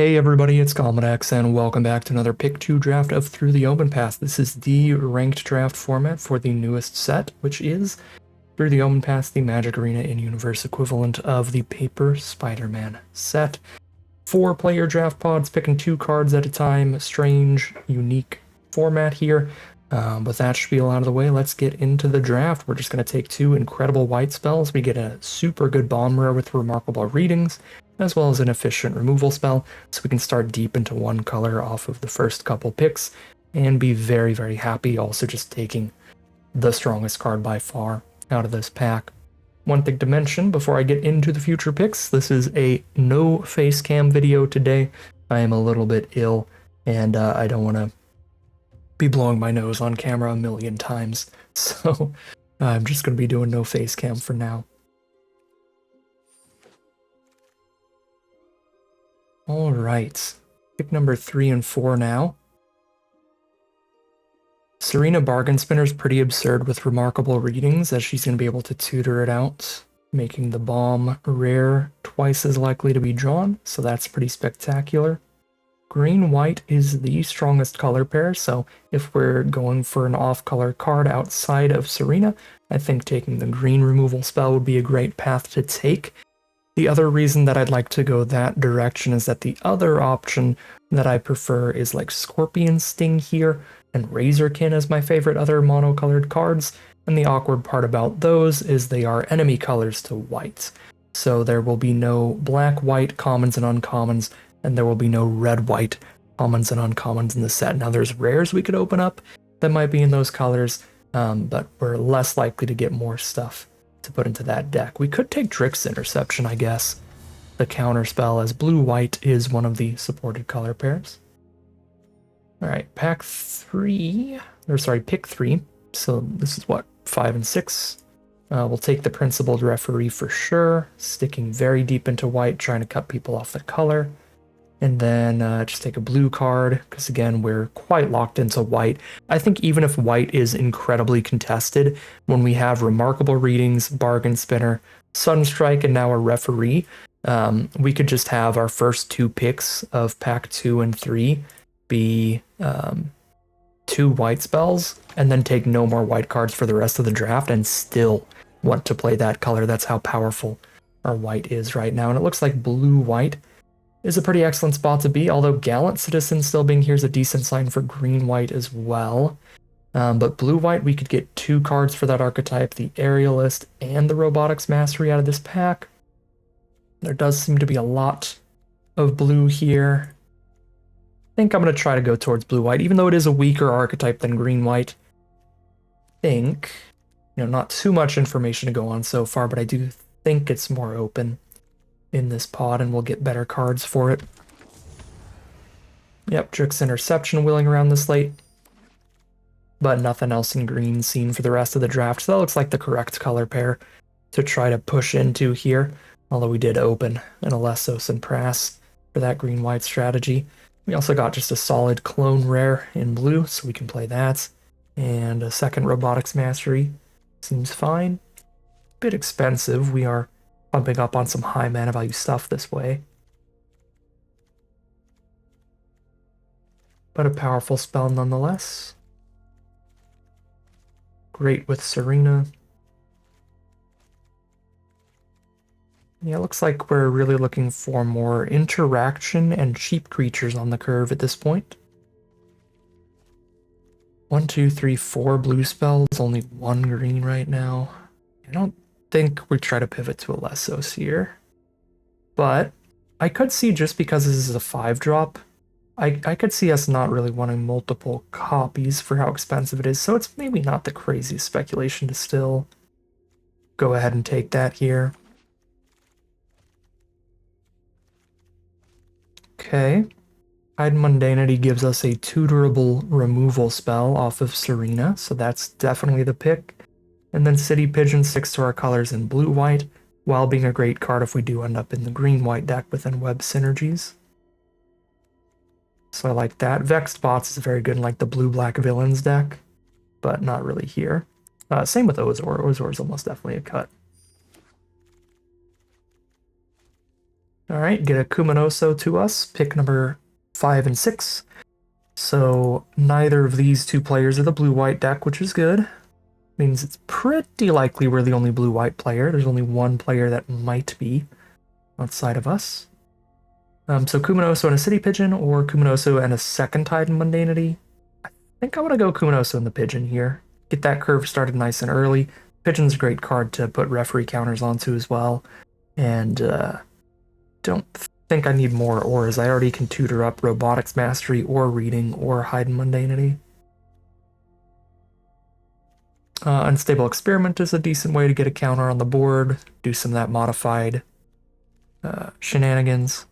Hey everybody, it's Comedex, and welcome back to another Pick 2 draft of Through the Omenpaths. This is the ranked draft format for the newest set, which is Through the Omenpaths, the Magic Arena in-universe equivalent of the paper Spider Man set. 4-player draft pods, picking 2 cards at a time. Strange, unique format here. With that spiel out of the way, let's get into the draft. We're just going to take 2 incredible white spells. We get a super good bomb rare with remarkable readings, as well as an efficient removal spell, so we can start deep into one color off of the first couple picks and be very, very happy. Also just taking the strongest card by far out of this pack. One thing to mention before I get into the future picks, this is a no face cam video today. I am a little bit ill, and I don't want to be blowing my nose on camera a million times, so I'm just going to be doing no face cam for now. All right, pick number 3 and 4 now. Serena Bargain Spinner is pretty absurd with remarkable readings, as she's going to be able to tutor it out, making the bomb rare twice as likely to be drawn, so that's pretty spectacular. Green-white is the strongest color pair, so if we're going for an off-color card outside of Serena, I think taking the green removal spell would be a great path to take. The other reason that I'd like to go that direction is that the other option that I prefer is like Scorpion Sting here, and Razorkin as my favorite other monocolored cards, and the awkward part about those is they are enemy colors to white. So there will be no black-white commons and uncommons, and there will be no red-white commons and uncommons in the set. Now there's rares we could open up that might be in those colors, but we're less likely to get more stuff to put into that deck. We could take Drix Interception, I guess, the counter spell, as blue-white is one of the supported color pairs. Alright, pick 3. So this is what, 5 and 6. We'll take the Principled Referee for sure, sticking very deep into white, trying to cut people off the color. And then just take a blue card, because again, we're quite locked into white. I think even if white is incredibly contested, when we have remarkable readings, Bargain Spinner, Sunstrike, and now a referee, we could just have our first 2 picks of pack 2 and 3 be 2 white spells, and then take no more white cards for the rest of the draft and still want to play that color. That's how powerful our white is right now. And it looks like blue-white is a pretty excellent spot to be, although Gallant Citizen still being here is a decent sign for green-white as well. But blue-white, we could get 2 cards for that archetype, the Aerialist and the Robotics Mastery out of this pack. There does seem to be a lot of blue here. I think I'm going to try to go towards blue-white, even though it is a weaker archetype than green-white. I think, not too much information to go on so far, but I do think it's more open in this pod, and we'll get better cards for it. Yep, Drix Interception wheeling around this late, but nothing else in green seen for the rest of the draft, so that looks like the correct color pair to try to push into here, although we did open an Alessos and Prass for that green-white strategy. We also got just a solid clone rare in blue, so we can play that, and a second Robotics Mastery seems fine. Bit expensive. We are pumping up on some high mana value stuff this way, but a powerful spell nonetheless. Great with Serena. Yeah, it looks like we're really looking for more interaction and cheap creatures on the curve at this point. 1, 2, 3, 4 blue spells, only 1 green right now. I don't think we try to pivot to Alessos here, but I could see, just because this is a 5-drop, I could see us not really wanting multiple copies for how expensive it is, so it's maybe not the craziest speculation to still go ahead and take that here. Okay, Hide Mundanity gives us a tutorable removal spell off of Serena, so that's definitely the pick. And then City Pigeon sticks to our colors in blue-white, while being a great card if we do end up in the green-white deck within web synergies. So I like that. Vexed Bots is very good in like the blue-black villains deck, but not really here. Same with Ozor. Ozor is almost definitely a cut. All right, get a Kumanoso to us, pick number 5 and 6. So neither of these two players are the blue-white deck, which is good. Means it's pretty likely we're the only blue-white player. There's only one player that might be outside of us. So Kumanoso and a City Pigeon, or Kumanoso and a second Tide and Mundanity. I think I want to go Kumanoso and the Pigeon here. Get that curve started nice and early. Pigeon's a great card to put referee counters onto as well. And don't think I need more auras. I already can tutor up Robotics Mastery or Reading or Hide and Mundanity. Unstable Experiment is a decent way to get a counter on the board. Do some of that modified shenanigans.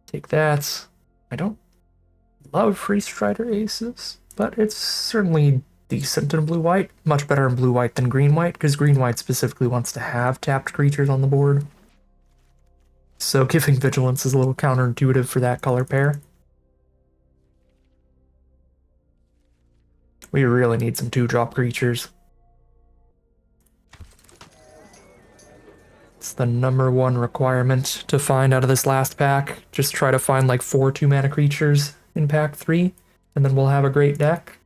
Take that. I don't love Free Strider Aces, but it's certainly decent in blue-white. Much better in blue-white than green-white, because green-white specifically wants to have tapped creatures on the board. So giving Vigilance is a little counterintuitive for that color pair. We really need some 2-drop creatures. It's the #1 requirement to find out of this last pack. Just try to find like 4 2-mana creatures in pack 3, and then we'll have a great deck.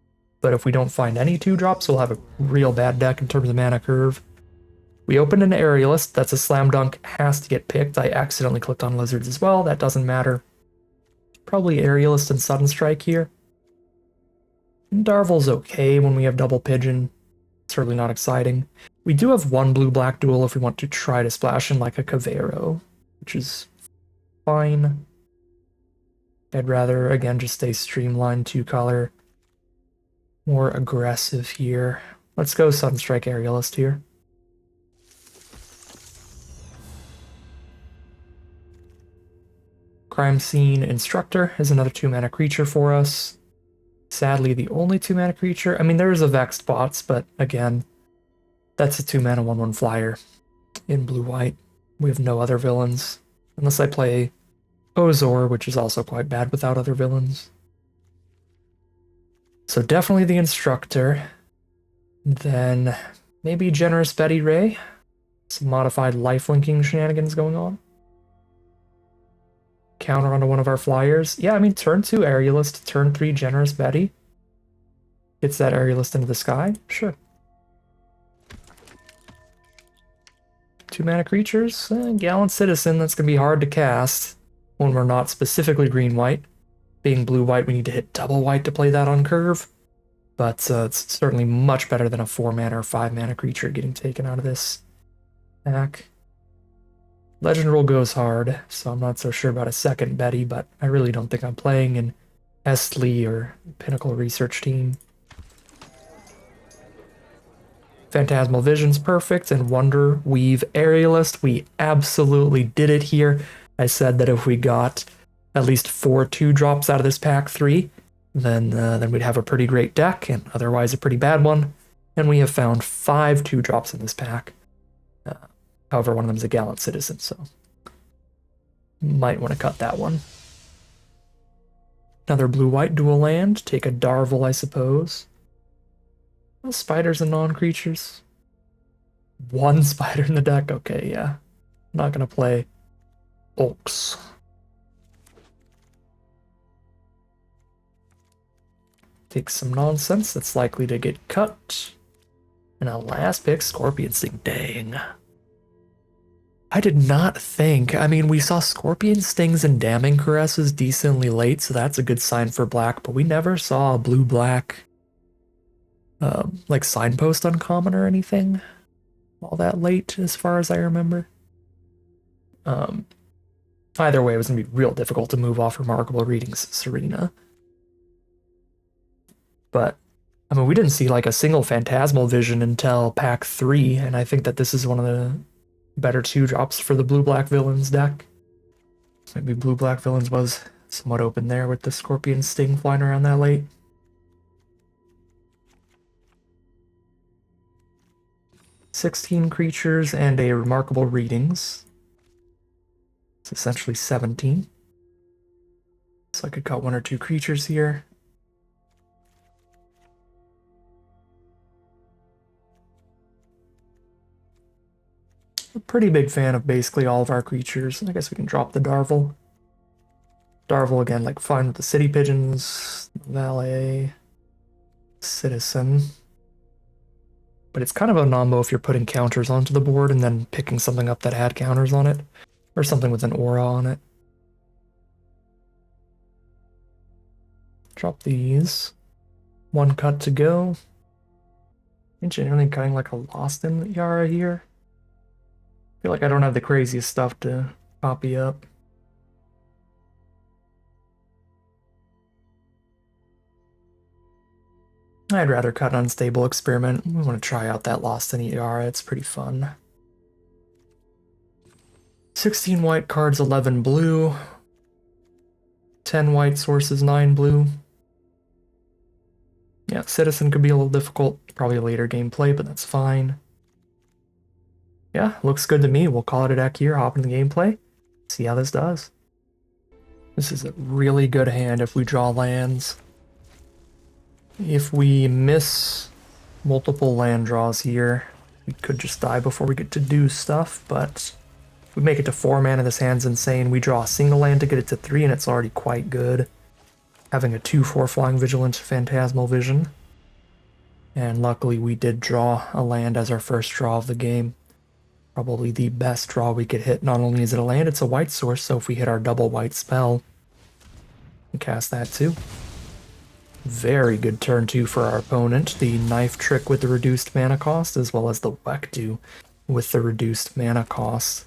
But if we don't find any 2-drops, we'll have a real bad deck in terms of mana curve. We opened an Aerialist. That's a slam dunk. Has to get picked. I accidentally clicked on Lizards as well. That doesn't matter. Probably Aerialist and Sudden Strike here. And Darvel's okay when we have double Pigeon. Certainly not exciting. We do have one blue-black duel if we want to try to splash in like a Cavero, which is fine. I'd rather, again, just stay streamlined 2-color. More aggressive here. Let's go Sudden Strike Aerialist here. Crime Scene Instructor is another 2-mana creature for us. Sadly, the only 2-mana creature. I mean, there is a Vexed Bots, but again, that's a 2-mana 1/1 flyer in blue-white. We have no other villains, unless I play Ozor, which is also quite bad without other villains. So definitely the Instructor. Then maybe Generous Betty Ray. Some modified life-linking shenanigans going on. Counter onto one of our flyers. Yeah, I mean, turn 2 Aerialist, turn 3 Generous Betty. Gets that Aerialist into the sky? Sure. 2-mana creatures? Gallant Citizen, that's going to be hard to cast when we're not specifically green-white. Being blue-white, we need to hit double white to play that on curve. But it's certainly much better than a 4-mana or 5-mana creature getting taken out of this pack. Legend Rule goes hard, so I'm not so sure about a second Betty, but I really don't think I'm playing in Estley or Pinnacle Research Team. Phantasmal Vision's perfect, and Wonder Weave Aerialist. We absolutely did it here. I said that if we got at least 4 2-drops out of this pack 3, then we'd have a pretty great deck, and otherwise a pretty bad one. And we have found 5 2-drops in this pack. However, one of them is a Gallant Citizen, so might want to cut that one. Another blue-white dual land. Take a Darvel, I suppose. Well, spiders and non-creatures. 1 spider in the deck? Okay, yeah. I'm not going to play Oaks. Take some nonsense that's likely to get cut. And a last pick, Scorpion Sting. Dang. I did not think. I mean, we saw Scorpion Stings and Damning Caresses decently late, so that's a good sign for black, but we never saw a blue-black like Signpost uncommon or anything all that late, as far as I remember. Either way, it was going to be real difficult to move off Remarkable Readings Serena. But, I mean, we didn't see like a single Phantasmal Vision until pack 3, and I think that this is one of the better 2-drops for the blue-black villains deck. Maybe blue-black villains was somewhat open there with the Scorpion Sting flying around that late. "16 creatures and a Remarkable Readings." It's essentially 17. So I could cut 1 or 2 creatures here. pretty big fan of basically all of our creatures. I guess we can drop the Darvel. Darvel again, like fine with the city pigeons, valet, citizen. But it's kind of a nombo if you're putting counters onto the board and then picking something up that had counters on it, or something with an aura on it. Drop these. One cut to go. I'm genuinely cutting like a Lost in Yara here. I feel like I don't have the craziest stuff to copy up. I'd rather cut an Unstable Experiment. We want to try out that Lost in Yara, it's pretty fun. 16 white cards, 11 blue. 10 white sources, 9 blue. Yeah, Citizen could be a little difficult. Probably a later gameplay, but that's fine. Yeah, looks good to me. We'll call it a deck here, hop into the gameplay, see how this does. This is a really good hand if we draw lands. If we miss multiple land draws here, we could just die before we get to do stuff, but if we make it to 4 mana, this hand's insane. We draw a single land to get it to 3, and it's already quite good. Having a 2/4 Flying Vigilant, Phantasmal Vision. And luckily we did draw a land as our first draw of the game. Probably the best draw we could hit. Not only is it a land, it's a white source, so if we hit our double white spell, we cast that too. Very good turn 2 for our opponent. The Knife Trick with the reduced mana cost, as well as the Wekdu with the reduced mana cost.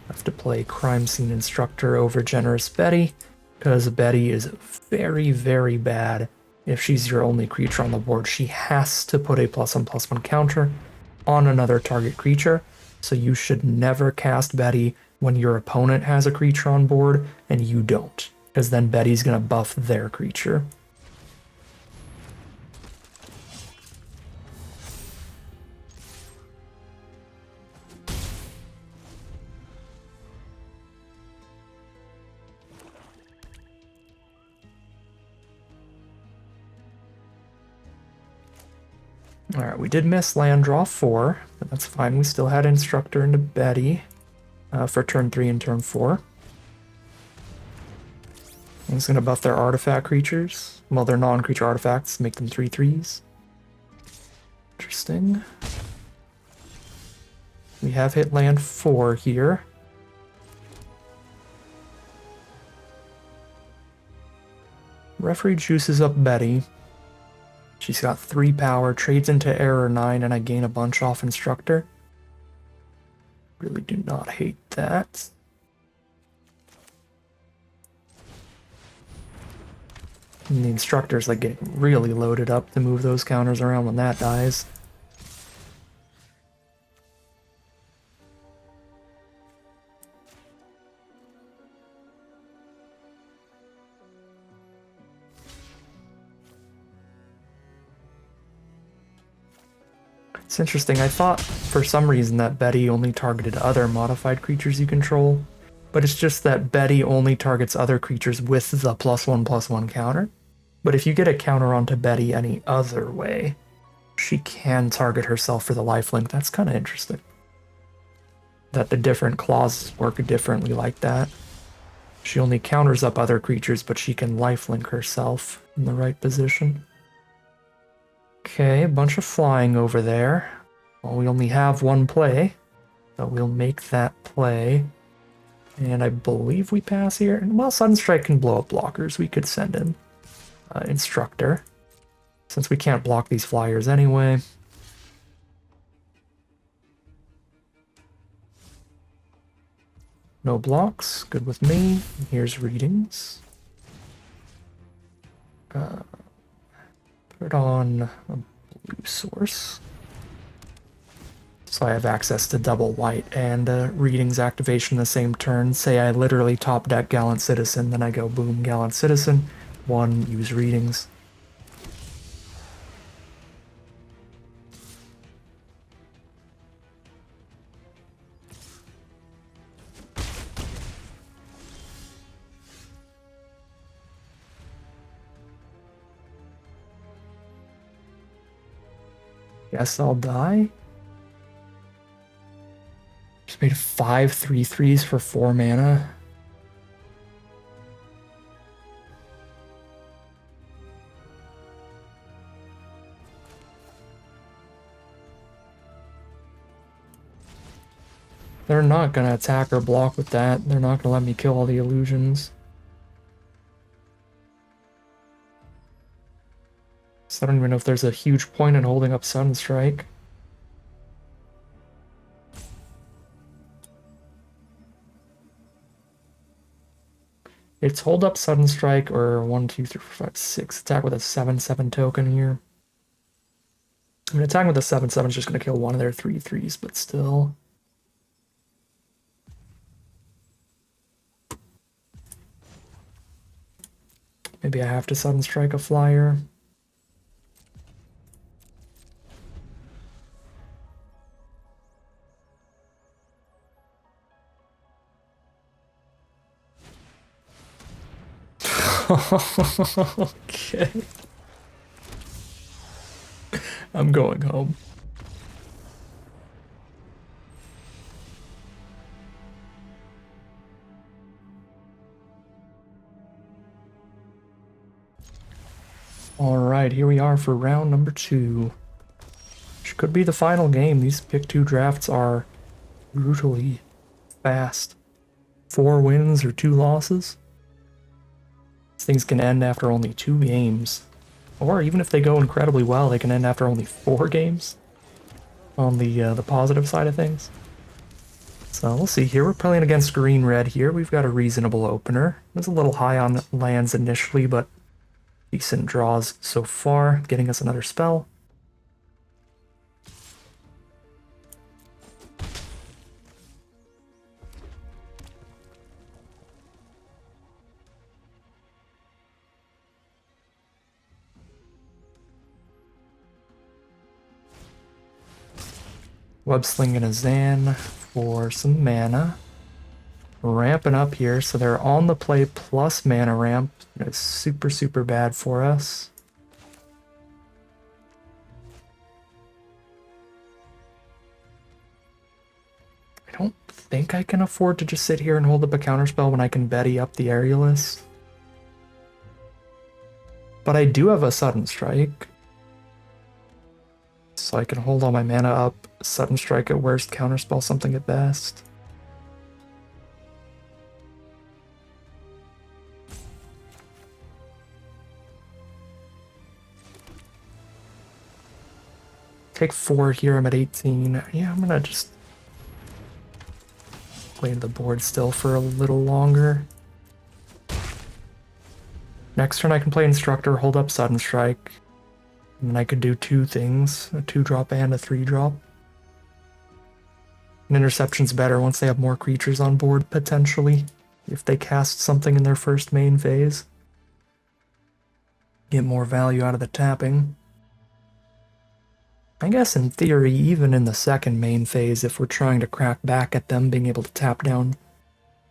Have to play Crime Scene Instructor over Generous Betty, because Betty is very, very bad. If she's your only creature on the board, she has to put a +1/+1 counter on another target creature, so you should never cast Betty when your opponent has a creature on board and you don't, because then Betty's going to buff their creature. Alright, we did miss land draw 4, but that's fine. We still had Instructor into Betty for turn 3 and turn 4. I'm just going to buff their artifact creatures. Well, their non-creature artifacts, make them 3/3s. Interesting. We have hit land 4 here. Referee juices up Betty. She's got 3 power, trades into Error 9, and I gain a bunch off Instructor. Really do not hate that. And the Instructor's like getting really loaded up to move those counters around when that dies. It's interesting, I thought for some reason that Betty only targeted other modified creatures you control, but it's just that Betty only targets other creatures with the +1/+1 counter. But if you get a counter onto Betty any other way, she can target herself for the lifelink. That's kind of interesting. That the different clauses work differently like that. She only counters up other creatures, but she can lifelink herself in the right position. Okay, a bunch of flying over there. Well, we only have one play, so we'll make that play. And I believe we pass here. And well, Sudden Strike can blow up blockers. We could send in Instructor, since we can't block these flyers anyway. No blocks, good with me. Here's readings. Put it on a blue source. So I have access to double white and readings activation the same turn. Say I literally top deck Gallant Citizen, then I go boom, Gallant Citizen. 1, use readings. Guess I'll die. Trade 5 3/3s for 4 mana. They're not gonna attack or block with that. They're not gonna let me kill all the illusions. So I don't even know if there's a huge point in holding up Sunstrike. It's hold up Sunstrike or 1, 2, 3, 4, 5, 6. Attack with a 7/7 token here. I mean, attacking with a 7/7 is just gonna kill one of their 3/3s, but still. Maybe I have to Sunstrike a flyer. Okay. I'm going home. Alright, here we are for round number 2. Which could be the final game. These pick 2 drafts are brutally fast. 4 wins or 2 losses. These things can end after only 2 games. Or even if they go incredibly well, they can end after only 4 games. On the positive side of things. So we'll see here. We're playing against green-red here. We've got a reasonable opener. It was a little high on lands initially, but decent draws so far, getting us another spell. Websling and a Zan for some mana. Ramping up here, so they're on the play plus mana ramp. It's super, super bad for us. I don't think I can afford to just sit here and hold up a counterspell when I can Betty up the Aerialist. But I do have a Sudden Strike. So I can hold all my mana up, Sudden Strike at worst, counterspell something at best. Take 4 here, I'm at 18. Yeah, I'm gonna just play the board still for a little longer. Next turn I can play Instructor, hold up Sudden Strike. And then I could do 2 things, a 2-drop and a 3-drop. And Interception's better once they have more creatures on board, potentially. If they cast something in their first main phase. Get more value out of the tapping. I guess in theory, even in the second main phase, if we're trying to crack back at them, being able to tap down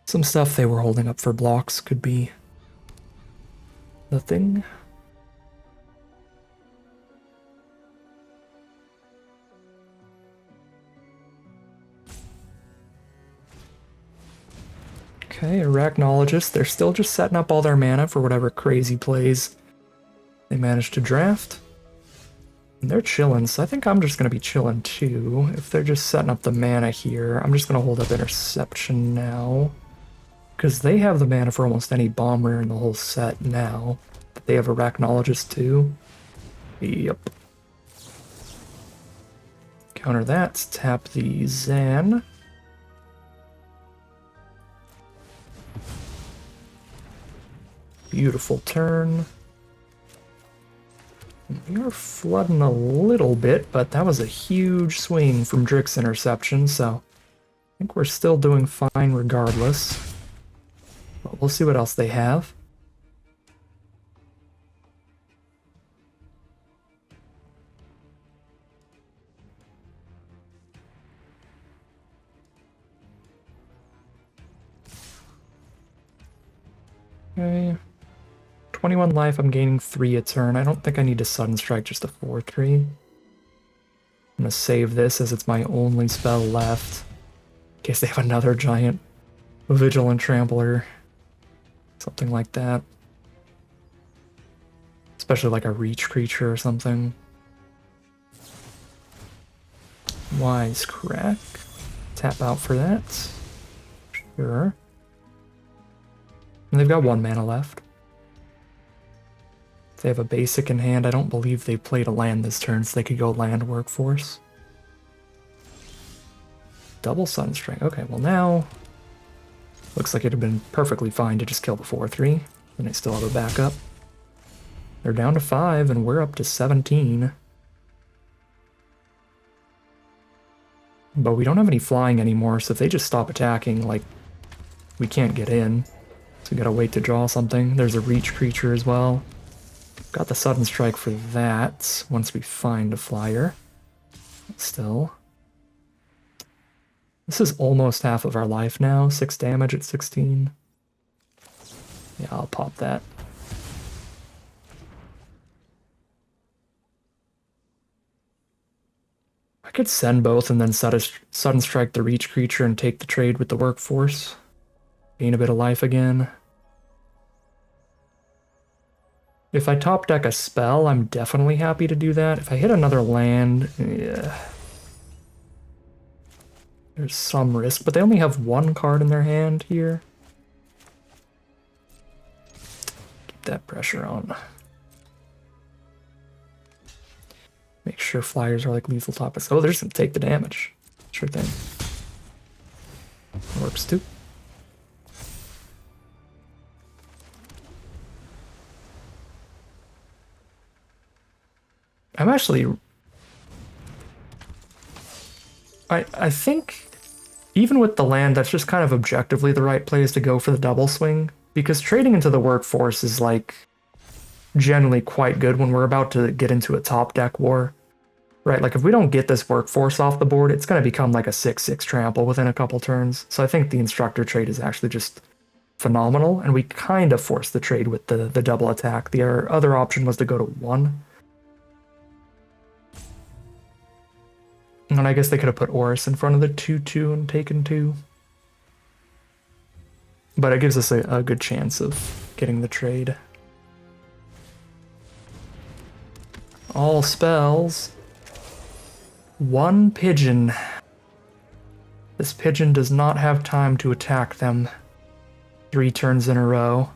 some stuff they were holding up for blocks could be the thing. Okay, Arachnologist. They're still just setting up all their mana for whatever crazy plays they managed to draft. And they're chilling, so I think I'm just going to be chilling too. If they're just setting up the mana here, I'm just going to hold up Interception now. Because they have the mana for almost any bomb rare in the whole set now. But they have Arachnologist too. Yep. Counter that, tap the Zan. Beautiful turn. We are flooding a little bit, but that was a huge swing from Drick's Interception, so I think we're still doing fine regardless. But we'll see what else they have. Okay. 21 life, I'm gaining 3 a turn. I don't think I need to Sudden Strike just a 4/3. I'm gonna save this as it's my only spell left. case they have another giant Vigilant Trampler. Something like that. Especially like a reach creature or something. Wisecrack. Tap out for that. Sure. And they've got 1 mana left. They have a basic in hand. I don't believe they played a land this turn, so they could go land Workforce. Double Sunstrike. Okay, well now... looks like it'd have been perfectly fine to just kill the 4-3. And they still have a backup. They're down to 5, and we're up to 17. But we don't have any flying anymore, so if they just stop attacking, like, we can't get in. So we gotta wait to draw something. There's a reach creature as well. Got the Sudden Strike for that, once we find a flyer. Still. This is almost half of our life now, 6 damage at 16. Yeah, I'll pop that. I could send both and then Sudden Strike the reach creature and take the trade with the Workforce. Gain a bit of life again. If I top deck a spell, I'm definitely happy to do that. If I hit another land, yeah. There's some risk, but they only have 1 card in their hand here. Keep that pressure on. Make sure flyers are like lethal topics. Oh, they're just gonna take the damage. Sure thing. Works too. I'm actually... I think even with the land, that's just kind of objectively the right play is to go for the double swing, because trading into the Workforce is like generally quite good when we're about to get into a top deck war, right? Like if we don't get this Workforce off the board, it's going to become like a 6/6 trample within a couple turns. So I think the Instructor trade is actually just phenomenal, and we kind of forced the trade with the double attack. The other option was to go to 1. And I guess they could have put Oris in front of the 2/2 and taken 2. But it gives us a good chance of getting the trade. All spells. 1 pigeon. This pigeon does not have time to attack them 3 turns in a row.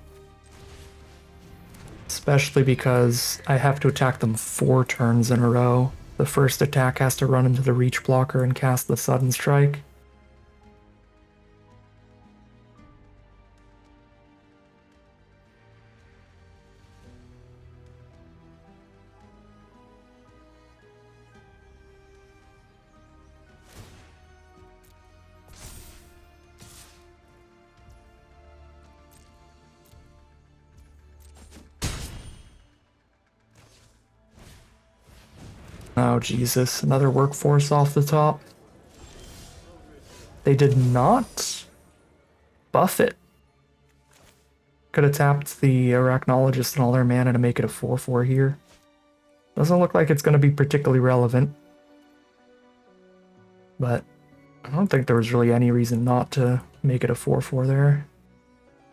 Especially because I have to attack them 4 turns in a row. The first attack has to run into the reach blocker and cast the Sudden Strike. Oh, Jesus. Another Workforce off the top. They did not buff it. Could have tapped the Arachnologist and all their mana to make it a 4/4 here. Doesn't look like it's going to be particularly relevant. But I don't think there was really any reason not to make it a 4/4 there.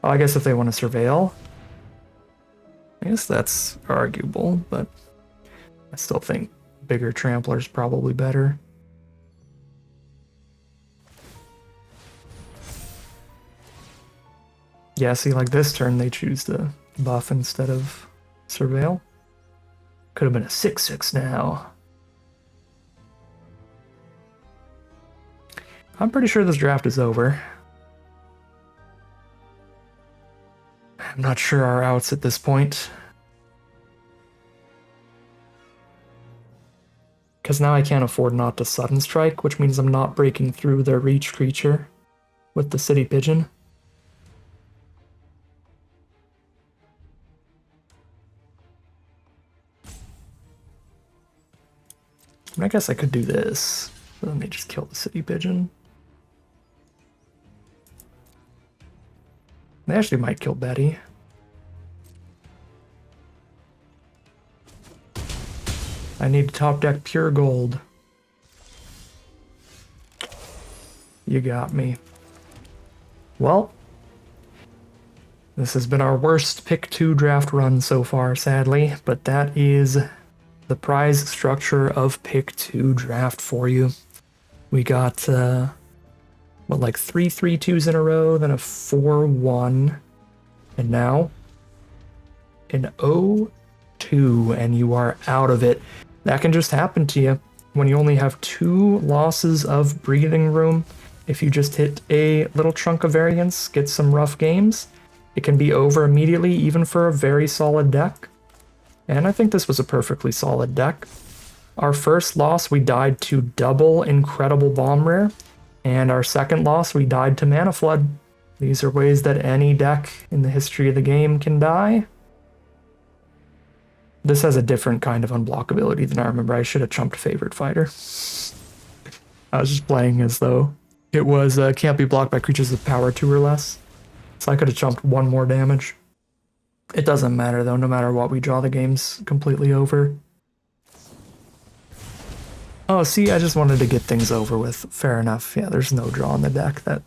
Oh, I guess if they want to surveil. I guess that's arguable, but I still think bigger Trampler's probably better. Yeah, see, like this turn they choose to buff instead of surveil. Could have been a 6/6 now. I'm pretty sure this draft is over. I'm not sure our outs at this point. Because now I can't afford not to Sudden Strike, which means I'm not breaking through their reach creature with the City Pigeon. I guess I could do this. But then they just kill the City Pigeon. They actually might kill Betty. I need to top deck pure gold. You got me. Well, this has been our worst pick 2 draft run so far, sadly, but that is the prize structure of pick 2 draft for you. We got, like 3 3-2s in a row, then a 4-1, and now an 0-2, and you are out of it. That can just happen to you when you only have 2 losses of breathing room. If you just hit a little chunk of variance, get some rough games, it can be over immediately, even for a very solid deck. And I think this was a perfectly solid deck. Our first loss, we died to double Incredible Bomb Rare, and our second loss, we died to Mana Flood. These are ways that any deck in the history of the game can die. This has a different kind of unblockability than I remember. I should have chumped Favorite Fighter. I was just playing as though it was can't be blocked by creatures with power 2 or less. So I could have chumped 1 more damage. It doesn't matter though, no matter what, we draw the game's completely over. Oh, see, I just wanted to get things over with. Fair enough. Yeah, there's no draw in the deck that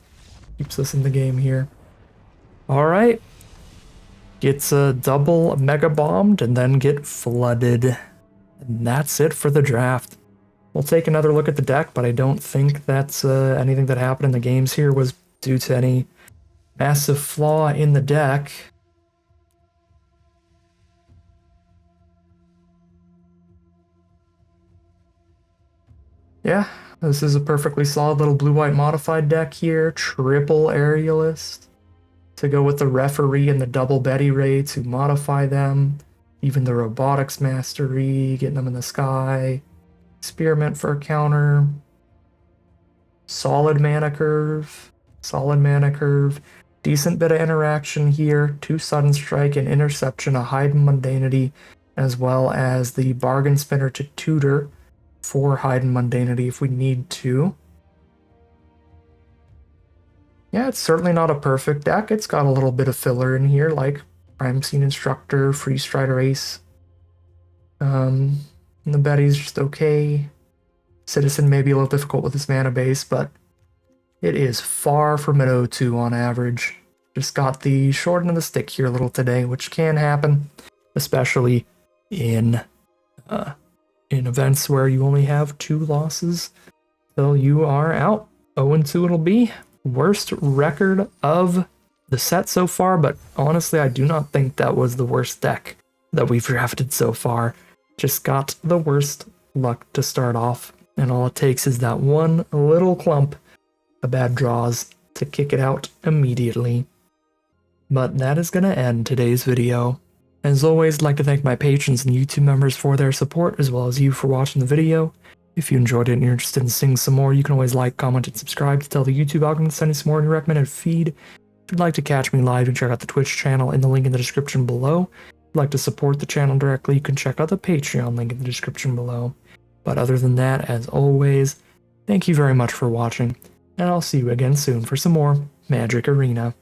keeps us in the game here. Alright. Gets a double mega bombed and then get flooded. And that's it for the draft. We'll take another look at the deck, but I don't think that anything that happened in the games here was due to any massive flaw in the deck. Yeah, this is a perfectly solid little blue-white modified deck here. Triple Aerialist to go with the Referee and the double Betty Ray to modify them. Even the Robotics Mastery, getting them in the sky. Experiment for a counter. Solid Mana Curve. Solid Mana Curve. Decent bit of interaction here. 2 Sudden Strike and Interception, a Hide and Mundanity, as well as the Bargain Spinner to tutor for Hide and Mundanity if we need to. Yeah, it's certainly not a perfect deck. It's got a little bit of filler in here, like Prime Scene Instructor, Free Strider Ace. And the Betty's just okay. Citizen may be a little difficult with his mana base, but it is far from an 0-2 on average. Just got the short end of the stick here a little today, which can happen, especially in events where you only have 2 losses. So you are out. 0-2 it'll be. Worst record of the set so far, but honestly, I do not think that was the worst deck that we've drafted so far. Just got the worst luck to start off, and all it takes is that one little clump of bad draws to kick it out immediately. But that is going to end today's video. As always, I'd like to thank my patrons and YouTube members for their support, as well as you for watching the video. If you enjoyed it and you're interested in seeing some more, you can always like, comment, and subscribe to tell the YouTube algorithm to send you some more in your recommended feed. If you'd like to catch me live, you can check out the Twitch channel in the link in the description below. If you'd like to support the channel directly, you can check out the Patreon link in the description below. But other than that, as always, thank you very much for watching, and I'll see you again soon for some more Magic Arena.